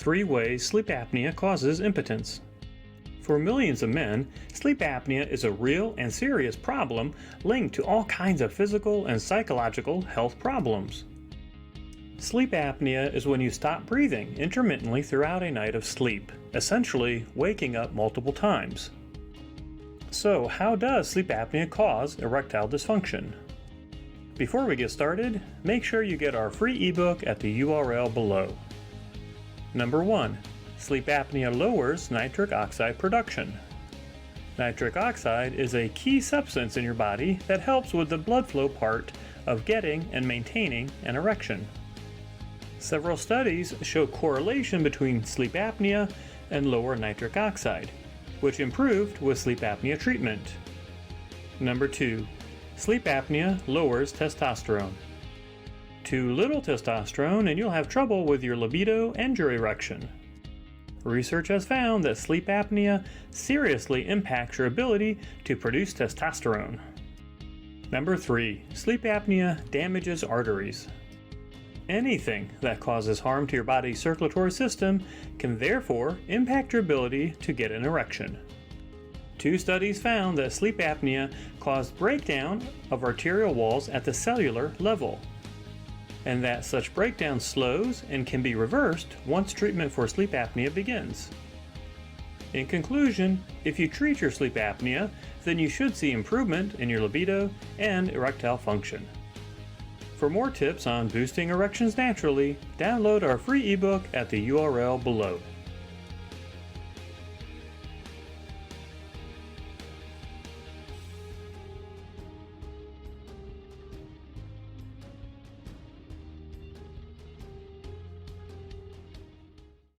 3 ways sleep apnea causes impotence. For millions of men, sleep apnea is a real and serious problem linked to all kinds of physical and psychological health problems. Sleep apnea is when you stop breathing intermittently throughout a night of sleep, essentially waking up multiple times. So, how does sleep apnea cause erectile dysfunction? Before we get started, make sure you get our free ebook at the URL below. Number 1. Sleep apnea lowers nitric oxide production. Nitric oxide is a key substance in your body that helps with the blood flow part of getting and maintaining an erection. Several studies show correlation between sleep apnea and lower nitric oxide, which improved with sleep apnea treatment. Number 2. Sleep apnea lowers testosterone. Too little testosterone and you'll have trouble with your libido and your erection. Research has found that sleep apnea seriously impacts your ability to produce testosterone. Number 3. Sleep apnea damages arteries. Anything that causes harm to your body's circulatory system can therefore impact your ability to get an erection. 2 studies found that sleep apnea caused breakdown of arterial walls at the cellular level, and that such breakdown slows and can be reversed once treatment for sleep apnea begins. In conclusion, if you treat your sleep apnea, then you should see improvement in your libido and erectile function. For more tips on boosting erections naturally, download our free ebook at the URL below.